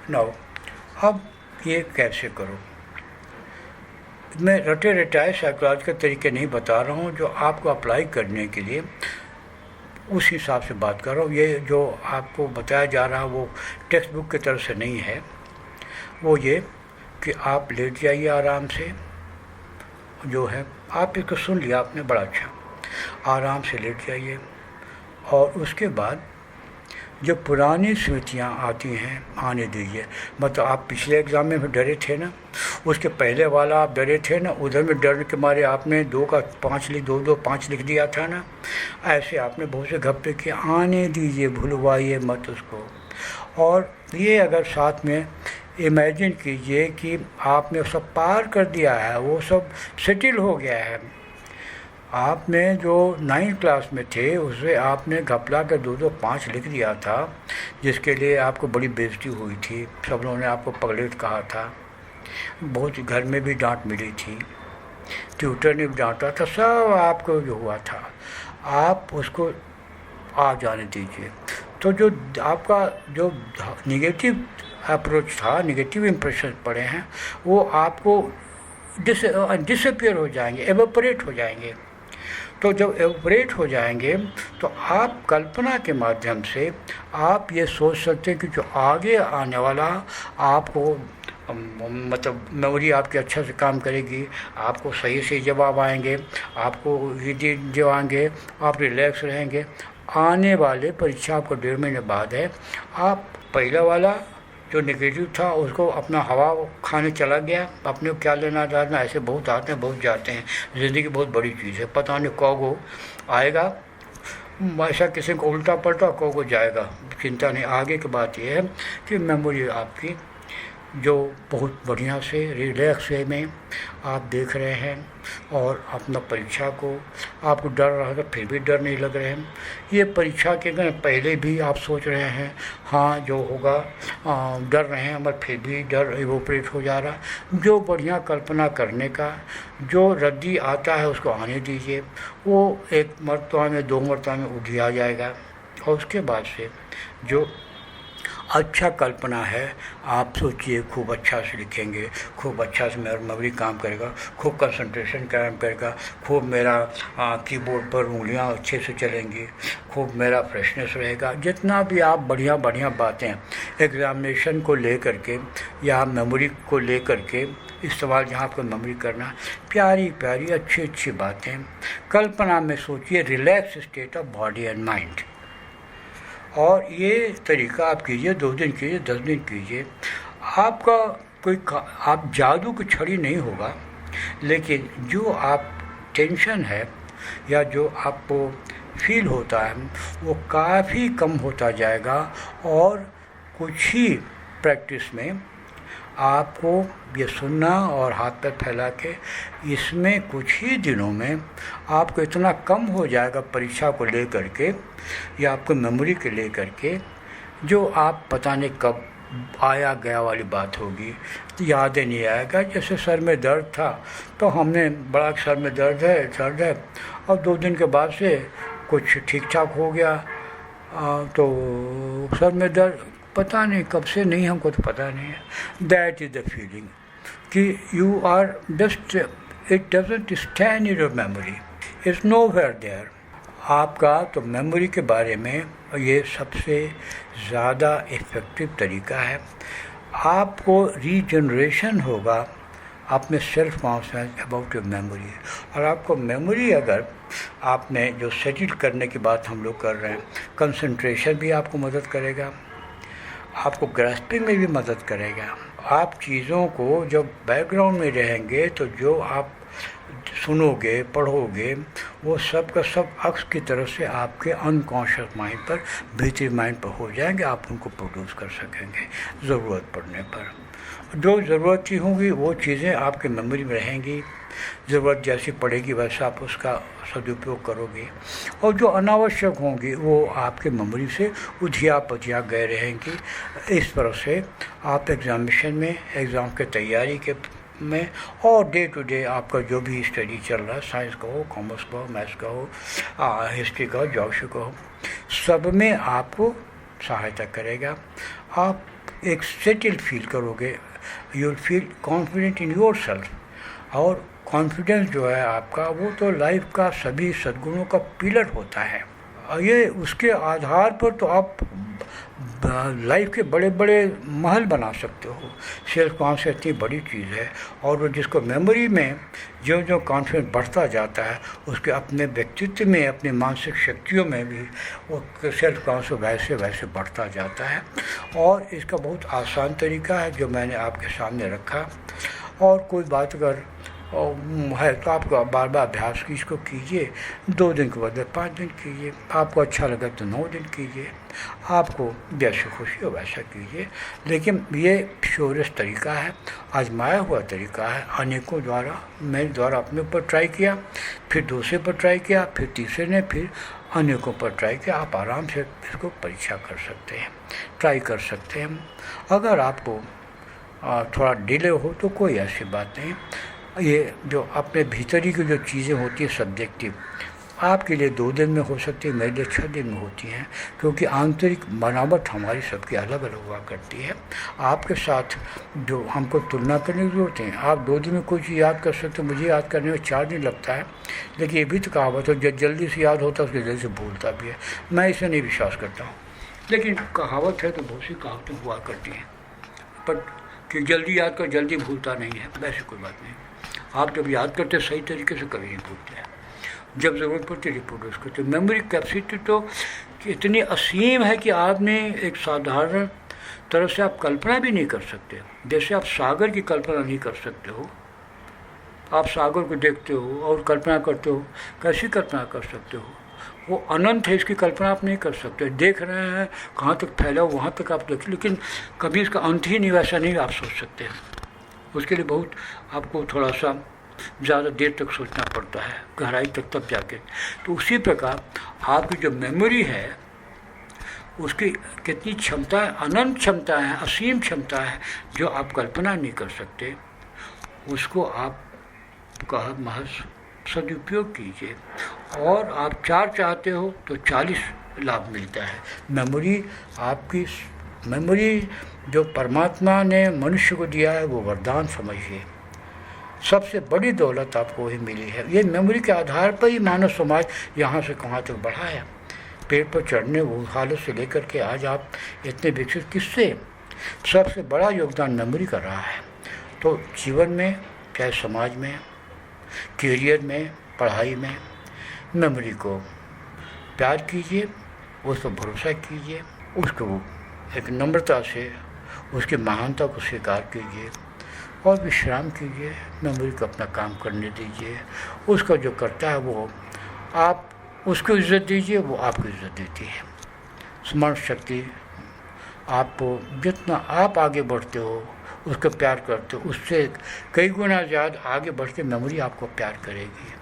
Now अब ये कैसे करो। मैं रटे रटाए साइकोलॉजिकल तरीके नहीं बता रहा हूँ, जो आपको अप्लाई करने के लिए उस हिसाब से बात कर रहा हूँ। ये जो आपको बताया जा रहा है वो टेक्स्ट बुक की तरह से नहीं है। वो ये कि आप लेट जाइए आराम से, जो है आप इसको सुन लिया आपने, बड़ा अच्छा, आराम से लेट जाइए। और उसके बाद जो पुरानी स्मृतियाँ आती हैं आने दीजिए। मतलब आप पिछले एग्ज़ाम में डरे थे ना, उसके पहले वाला आप डरे थे ना, उधर में डर के मारे आपने 2 का 5 2 5 लिख दिया था ना, ऐसे आपने बहुत से घप्पे किए। आने दीजिए, भूलवाइए मत उसको। और ये अगर साथ में इमेजिन कीजिए कि आपने सब पार कर दिया है, वो सब सेटल हो गया है। आपने जो 9th क्लास में थे उससे आपने घपला के 2 5 लिख दिया था, जिसके लिए आपको बड़ी बेइज्जती हुई थी, सब लोगों ने आपको पगलेट कहा था, बहुत घर में भी डांट मिली थी, ट्यूटर ने भी डांटा था, सब आपको जो हुआ था, आप उसको आ जाने दीजिए। तो जो आपका जो निगेटिव अप्रोच था, निगेटिव इम्प्रेशन पड़े हैं, वो आपको डिसअपियर हो जाएंगे, एवोपरेट हो जाएंगे। तो जब एवोपरेट हो जाएंगे तो आप कल्पना के माध्यम से आप ये सोच सकते हैं कि जो आगे आने वाला आपको मतलब मेमोरी आपकी अच्छा से काम करेगी, आपको सही से जवाब आएंगे, आपको हिंदी जो आएंगे, आप रिलैक्स रहेंगे। आने वाले परीक्षा आपको 1.5 महीने बाद है, आप पहला वाला जो नेगेटिव था उसको अपना हवा खाने चला गया, अपने को क्या लेना जाना। ऐसे बहुत आते हैं बहुत जाते हैं, ज़िंदगी बहुत बड़ी चीज़ है, पता नहीं कब आएगा, ऐसा किसी को उल्टा पलटा कब जाएगा, चिंता नहीं। आगे की बात यह है कि मेमोरी आपकी जो बहुत बढ़िया से रिलैक्स वे में आप देख रहे हैं, और अपना परीक्षा को आपको डर रहा था फिर भी डर नहीं लग रहे हैं। ये परीक्षा के पहले भी आप सोच रहे हैं हाँ जो होगा, डर रहे हैं मगर फिर भी डर इवोपरेट हो जा रहा। जो बढ़िया कल्पना करने का जो रद्दी आता है उसको आने दीजिए, वो 1 मरतबा में 2 मरतबा में उठ आ जाएगा। और उसके बाद से जो अच्छा कल्पना है आप सोचिए, खूब अच्छा से लिखेंगे, खूब अच्छा से मेरा मेमोरी काम करेगा, खूब कंसंट्रेशन काम करेगा, खूब मेरा कीबोर्ड पर उंगलियां अच्छे से चलेंगी, खूब मेरा फ्रेशनेस रहेगा। जितना भी आप बढ़िया बढ़िया बातें एग्ज़ामिनेशन को ले करके या मेमोरी को ले करके इस्तेमाल, जहाँ आपको मेमोरी करना, प्यारी प्यारी अच्छी अच्छी बातें कल्पना में सोचिए, relax state of body and mind. और ये तरीका आप कीजिए, 2 दिन कीजिए, 10 दिन कीजिए। आपका कोई आप जादू की छड़ी नहीं होगा, लेकिन जो आप टेंशन है या जो आपको फील होता है वो काफ़ी कम होता जाएगा। और कुछ ही प्रैक्टिस में आपको ये सुनना और हाथ पैर फैला के, इसमें कुछ ही दिनों में आपको इतना कम हो जाएगा परीक्षा को लेकर के या आपको मेमोरी के लेकर के, जो आप पता नहीं कब आया गया वाली बात होगी, याद ही नहीं आएगा। जैसे सर में दर्द था तो हमने बड़ा सर में दर्द है और 2 दिन के बाद से कुछ ठीक ठाक हो गया, तो सर में दर्द पता नहीं कब से नहीं, हमको तो पता नहीं है। दैट इज़ द फीलिंग कि you are just, it doesn't stand in your memory, it's nowhere there. आपका तो मेमोरी के बारे में ये सबसे ज़्यादा इफ़ेक्टिव तरीका है। आपको रीजनरेशन होगा आप में self confidence about your memory. और आपको मेमोरी अगर आपने जो सेटल करने की बात हम लोग कर रहे हैं, कंसंट्रेशन भी आपको मदद करेगा, आपको ग्रास्पिंग में भी मदद करेगा। आप चीज़ों को जब बैकग्राउंड में रहेंगे तो जो आप सुनोगे पढ़ोगे वो सब का सब अक्स की तरफ से आपके अनकॉन्शियस माइंड पर, भीतरी माइंड पर हो जाएंगे, आप उनको प्रोड्यूस कर सकेंगे ज़रूरत पड़ने पर। जो ज़रूरत की होंगी वो चीज़ें आपके मेमोरी में रहेंगी, ज़रूरत जैसी पड़ेगी वैसा आप उसका सदुपयोग करोगे। और जो अनावश्यक होंगी वो आपके मेमोरी से उधिया पधिया गए रहेंगी। इस तरह से आप एग्ज़ामिनेशन में, एग्ज़ाम के तैयारी के में और डे टू डे आपका जो भी स्टडी चल रहा है, साइंस का हो, कॉमर्स का हो, मैथ्स का हो, हिस्ट्री का हो, ज्योग्राफी का हो, सब में आपको सहायता करेगा। आप एक सेटल फील करोगे, you will feel confident in your self. और कॉन्फिडेंस जो है आपका, वो तो लाइफ का सभी सद्गुणों का पिलर होता है। ये उसके आधार पर तो आप लाइफ के बड़े बड़े महल बना सकते हो। सेल्फ कॉन्फिडेंस इतनी बड़ी चीज़ है, और वो जिसको मेमोरी में जो जो कॉन्फिडेंस बढ़ता जाता है, उसके अपने व्यक्तित्व में, अपनी मानसिक शक्तियों में भी वो सेल्फ कॉन्फिडेंस वैसे वैसे बढ़ता जाता है। और इसका बहुत आसान तरीका है जो मैंने आपके सामने रखा। और कोई बात अगर है तो आप बार बार अभ्यास की इसको कीजिए, 2 दिन के बदले 5 दिन कीजिए, आपको अच्छा लगे तो 9 दिन कीजिए, आपको जैसे खुशी हो वैसा कीजिए। लेकिन ये श्योरेस्ट तरीका है, आजमाया हुआ तरीका है, अनेकों द्वारा, मेरे द्वारा अपने ऊपर ट्राई किया, फिर दूसरे पर ट्राई किया, फिर तीसरे ने, फिर अनेकों पर ट्राई किया। आप आराम से इसको परीक्षा कर सकते हैं, ट्राई कर सकते हैं। अगर आपको थोड़ा डिले हो तो कोई ऐसी बात नहीं। ये जो अपने भीतरी की जो चीज़ें होती हैं सब्जेक्टिव, आपके लिए 2 दिन में हो सकती है, मेरे लिए 6 दिन में होती हैं, क्योंकि आंतरिक बनावट हमारी सबकी अलग अलग हुआ करती है। आपके साथ जो हमको तुलना करने की ज़रूरत है। आप 2 दिन में कोई चीज़ याद कर सकते हो, मुझे याद करने में 4 दिन लगता है। लेकिन ये भी तो कहावत है, जो जल्दी से याद होता है उसके जल्दी से भूलता भी है। मैं इसे नहीं विश्वास करता हूँ, लेकिन कहावत है तो बहुत सी कहावतें हुआ करती हैं, बट कि जल्दी याद कर जल्दी भूलता नहीं है, वैसे कोई बात नहीं। आप जब याद करते सही तरीके से कभी नहीं भूलते हैं, जब ज़रूरत पड़ती रिप्रोड्यूस करते। मेमोरी कैपेसिटी तो इतनी असीम है कि आपने एक साधारण तरह से आप कल्पना भी नहीं कर सकते। जैसे आप सागर की कल्पना नहीं कर सकते हो, आप सागर को देखते हो और कल्पना करते हो, कैसी कल्पना कर सकते हो? वो अनंत है, इसकी कल्पना आप नहीं कर सकते। देख रहे हैं कहाँ तक फैला हो वहाँ तक आप देख, लेकिन कभी इसका अंत ही नहीं, वैसा नहीं आप सोच सकते। उसके लिए बहुत आपको थोड़ा सा ज़्यादा देर तक सोचना पड़ता है, गहराई तक, तब जाके। तो उसी प्रकार आपकी जो मेमोरी है उसकी कितनी क्षमता है, अनंत क्षमता है, असीम क्षमता है, जो आप कल्पना नहीं कर सकते। उसको आप का महज सदुपयोग कीजिए। और आप 4 चाहते हो तो 40 लाभ मिलता है। मेमोरी आपकी, मेमोरी जो परमात्मा ने मनुष्य को दिया है वो वरदान समझिए। सबसे बड़ी दौलत आपको वही मिली है। ये मेमोरी के आधार पर ही मानव समाज यहाँ से कहाँ तक बढ़ा है। पेड़ पर चढ़ने वो हालत से लेकर के आज आप इतने विकसित, किससे? सबसे बड़ा योगदान मेमोरी का रहा है। तो जीवन में, चाहे समाज में, करियर में, पढ़ाई में, मेमोरी को प्यार कीजिए, उस पर भरोसा कीजिए, उसको एक नम्रता से उसकी महानता को स्वीकार कीजिए और विश्राम कीजिए। मेमोरी को अपना काम करने दीजिए। उसका जो करता है वो आप उसको इज़्ज़त दीजिए, वो आपको इज़्ज़त देती है। स्मरण शक्ति आपको, जितना आप आगे बढ़ते हो, उसको प्यार करते हो, उससे कई गुना ज़्यादा आगे बढ़ के मेमोरी आपको प्यार करेगी।